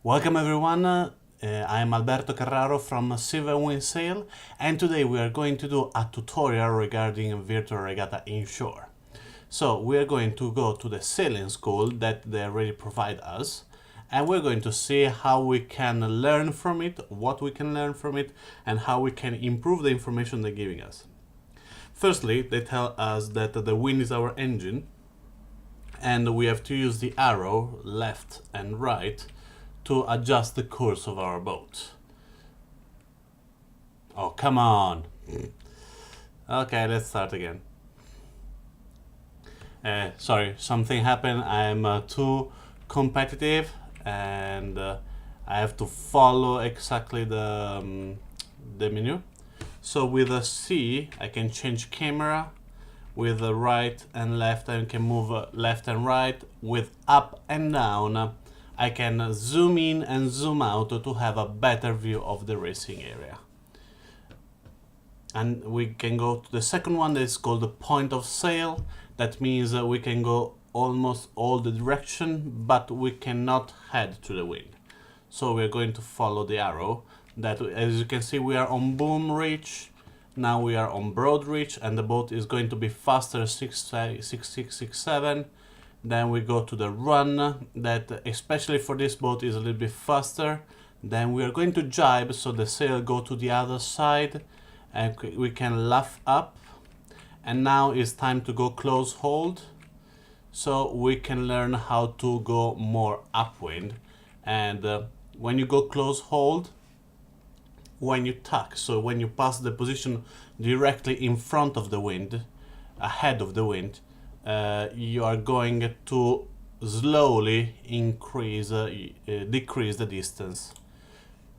Welcome everyone, I'm Alberto Carraro from Silver Wind Sail, and today we are going to do a tutorial regarding virtual regatta inshore. So we are going to go to the sailing school that they already provide us, and we're going to see how we can learn from it, what we can learn from it, and how we can improve the information they're giving us. Firstly, they tell us that the wind is our engine, and we have to use the arrow left and right to adjust the course of our boat. Oh, come on. Okay, let's start again. Sorry, something happened. I'm too competitive and I have to follow exactly the menu. So with a C, I can change camera. With the right and left, I can move left and right. With up and down, I can zoom in and zoom out to have a better view of the racing area. And we can go to the second one that is called the point of sail. That means we can go almost all the direction, but we cannot head to the wind. So we're going to follow the arrow. That, as you can see, we are on boom reach. Now we are on broad reach, and the boat is going to be faster, 6667. Then we go to the run, that especially for this boat is a little bit faster. Then we are going to jibe, so the sail go to the other side and we can luff up. And now it's time to go close hold, so we can learn how to go more upwind. And when you go close hold, when you tuck, so when you pass the position directly in front of the wind, ahead of the wind, you are going to slowly decrease the distance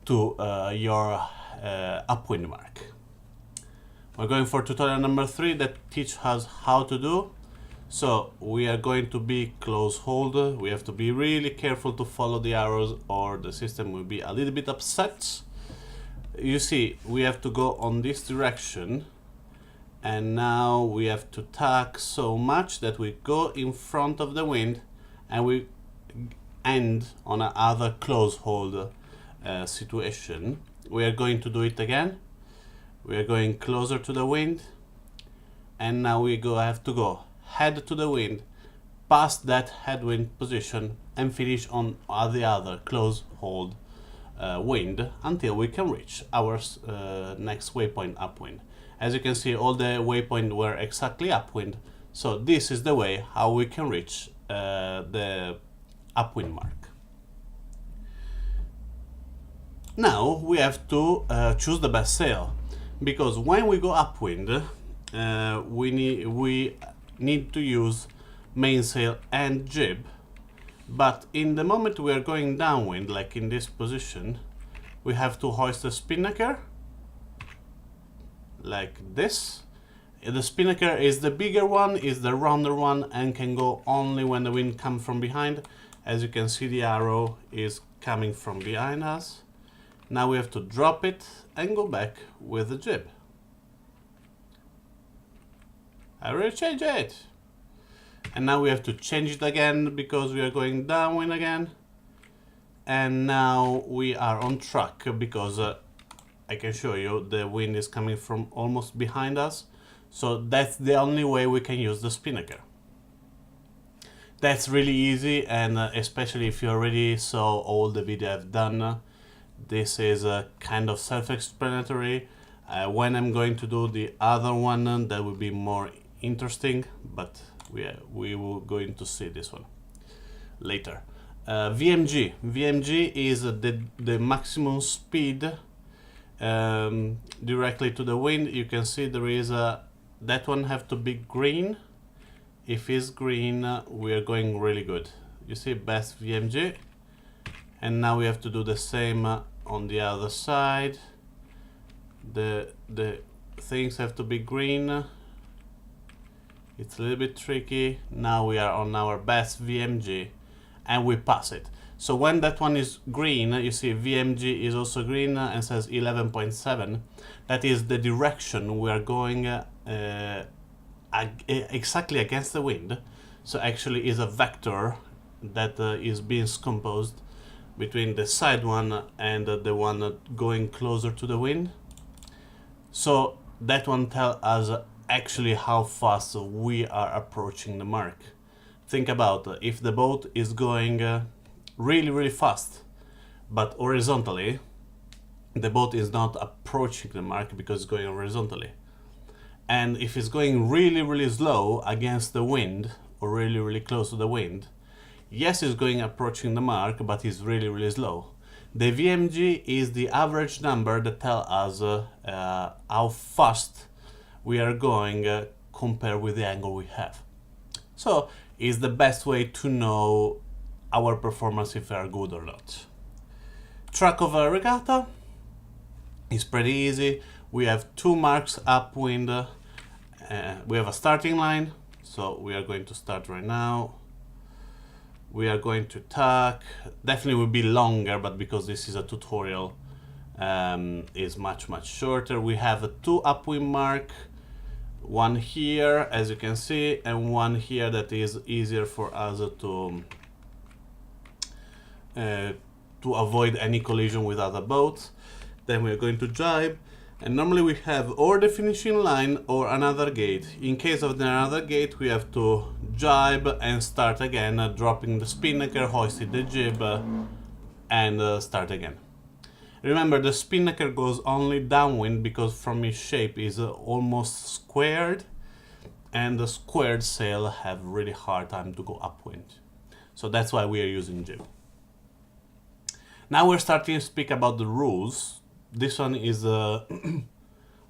to your upwind mark. We're going for tutorial number 3 that teaches us how to do. So we are going to be close hold. We have to be really careful to follow the arrows or the system will be a little bit upset. You see, we have to go on this direction. And now we have to tack so much that we go in front of the wind and we end on another close hold situation. We are going to do it again. We are going closer to the wind, and now we have to go head to the wind, past that headwind position, and finish on the other close hold wind until we can reach our next waypoint upwind. As you can see, all the waypoints were exactly upwind, so this is the way how we can reach the upwind mark. Now we have to choose the best sail, because when we go upwind, we need to use mainsail and jib, but in the moment we are going downwind, like in this position, we have to hoist the spinnaker like this. The spinnaker is the bigger one, is the rounder one, and can go only when the wind comes from behind. As you can see, the arrow is coming from behind us. Now we have to drop it and go back with the jib. I already changed it. And now we have to change it again because we are going downwind again. And now we are on track because I can show you the wind is coming from almost behind us. So that's the only way we can use the spinnaker. That's really easy, and especially if you already saw all the video I've done, this is kind of self-explanatory. When I'm going to do the other one, that will be more interesting, but we will going to see this one later. VMG is the maximum speed directly to the wind. You can see there is that one have to be green. If it's green, we are going really good. You see, best VMG. And now we have to do the same on the other side. The things have to be green. It's a little bit tricky. Now we are on our best VMG and we pass it. So when that one is green, you see VMG is also green and says 11.7. That is the direction we are going exactly against the wind. So actually is a vector that is being composed between the side one and the one going closer to the wind. So that one tells us actually how fast we are approaching the mark. Think about if the boat is going really fast, but horizontally, the boat is not approaching the mark because it's going horizontally. And if it's going really slow against the wind or really close to the wind, yes, it's going approaching the mark, but it's really slow. The VMG is the average number that tells us how fast we are going compared with the angle we have. So it's the best way to know our performance if we are good or not. Track of a regatta is pretty easy. We have 2 marks upwind. We have a starting line, so we are going to start right now. We are going to tack. Definitely will be longer, but because this is a tutorial, is much shorter. We have a 2 upwind mark, one here as you can see, and one here that is easier for us to avoid any collision with other boats. Then we are going to jibe, and normally we have or the finishing line or another gate. In case of another gate, we have to jibe and start again, dropping the spinnaker, hoisting the jib, and start again. Remember, the spinnaker goes only downwind because from its shape is almost squared, and the squared sail have really hard time to go upwind. So that's why we are using jib. Now we're starting to speak about the rules. This one is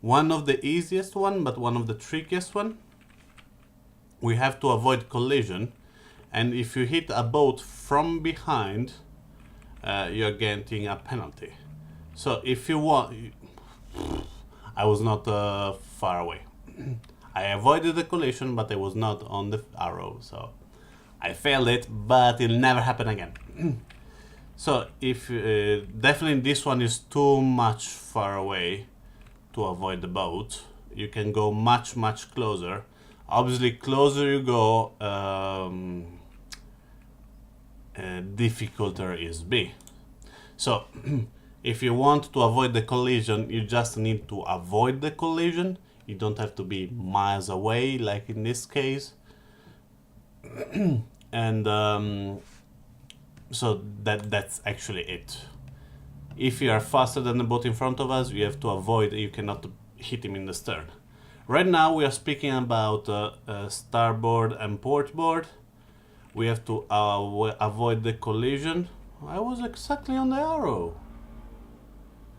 one of the easiest one, but one of the trickiest one. We have to avoid collision, and if you hit a boat from behind, you're getting a penalty. So if you want, I was not far away. I avoided the collision, but I was not on the arrow, so I failed it, but it'll never happen again. So if definitely this one is too much far away to avoid the boat, you can go much closer. Obviously, closer you go, difficulter is B. So if you want to avoid the collision, you just need to avoid the collision. You don't have to be miles away, like in this case. And so that's actually it. If you are faster than the boat in front of us, you have to avoid, you cannot hit him in the stern. Right now we are speaking about starboard and portboard. We have to avoid the collision. I was exactly on the arrow.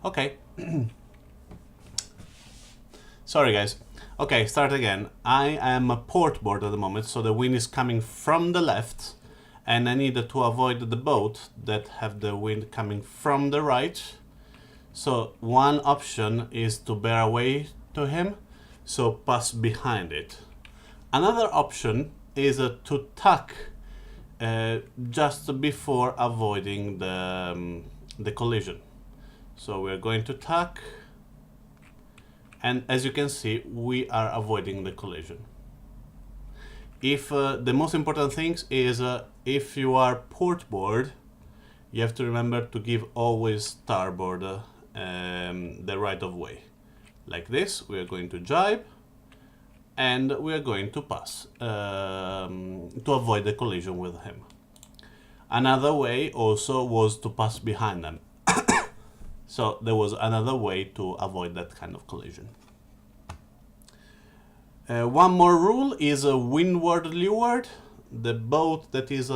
Okay. Sorry guys. Okay, start again. I am a portboard at the moment, so the wind is coming from the left, and I need to avoid the boat that have the wind coming from the right. So one option is to bear away to him, so pass behind it. Another option is to tack just before avoiding the collision. So we're going to tack, and as you can see, we are avoiding the collision. If the most important thing is if you are portboard, you have to remember to give always starboard the right of way. Like this, we are going to jibe, and we are going to pass to avoid the collision with him. Another way also was to pass behind them. So there was another way to avoid that kind of collision. One more rule is a Windward Leeward. The boat that is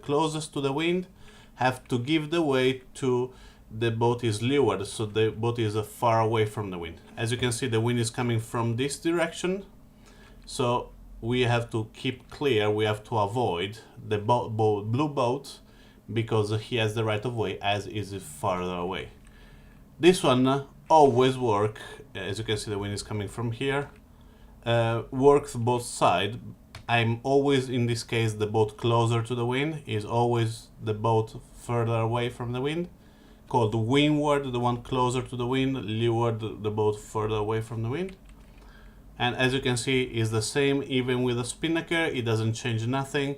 closest to the wind have to give the way to the boat is leeward, so the boat is far away from the wind. As you can see, the wind is coming from this direction, so we have to keep clear, we have to avoid the blue boat because he has the right of way as is farther away. This one always work, as you can see the wind is coming from here, works both sides. I'm always, in this case, the boat closer to the wind is always the boat further away from the wind, called windward, the one closer to the wind, leeward, the boat further away from the wind. And as you can see, is the same even with the spinnaker, it doesn't change nothing.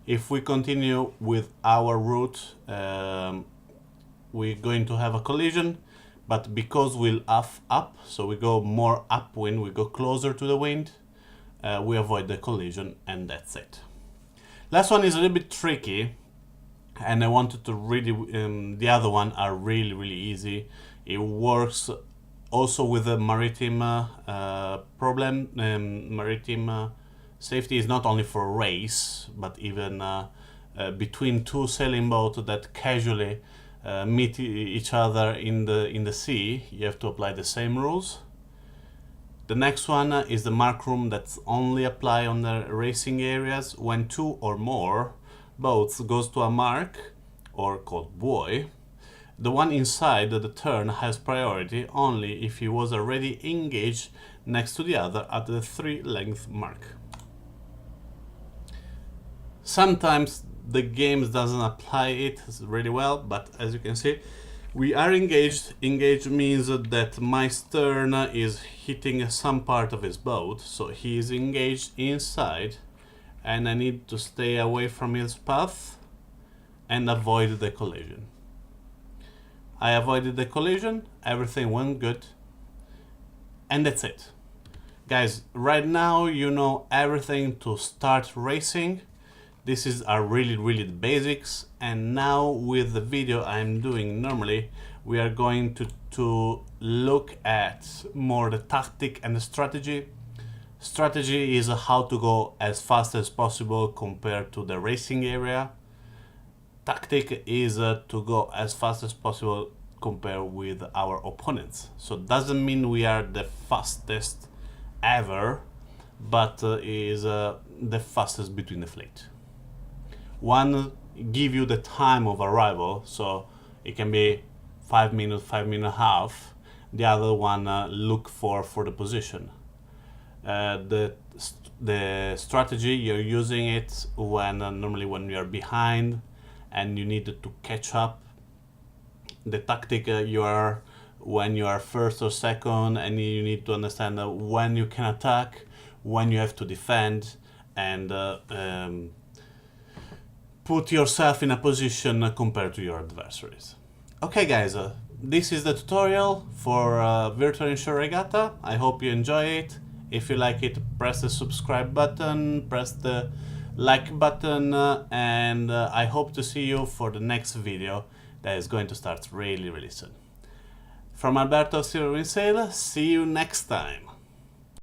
If we continue with our route, we're going to have a collision, but because we'll up, so we go more upwind, we go closer to the wind, we avoid the collision, and that's it. Last one is a little bit tricky, and I wanted to really, the other one are really easy. It works also with the maritime problem. Maritime safety is not only for a race, but even between two sailing boats that casually meet each other in the sea. You have to apply the same rules. The next one is the mark room that's only apply on the racing areas when two or more boats goes to a mark, or called buoy. The one inside the turn has priority only if he was already engaged next to the other at the 3-length mark. Sometimes the game doesn't apply it really well, but as you can see, we are engaged. Engaged means that my stern is hitting some part of his boat, so he is engaged inside, and I need to stay away from his path and avoid the collision. I avoided the collision, everything went good, and that's it. Guys, right now you know everything to start racing. This is our really the basics, and now with the video I'm doing normally, we are going to look at more the tactic and the strategy. Strategy is how to go as fast as possible compared to the racing area. Tactic is to go as fast as possible compared with our opponents. So it doesn't mean we are the fastest ever, but is the fastest between the fleet. One give you the time of arrival, so it can be 5 minutes, 5 minutes and a half. The other one look for the position. The strategy, you're using it when normally when you are behind and you need to catch up. The tactic you are when you are first or second, and you need to understand when you can attack, when you have to defend, and put yourself in a position compared to your adversaries. Okay guys, this is the tutorial for Virtual Inshore Regatta. I hope you enjoy it. If you like it, press the subscribe button, press the like button, and I hope to see you for the next video that is going to start really soon. From Alberto, Sail, see you next time.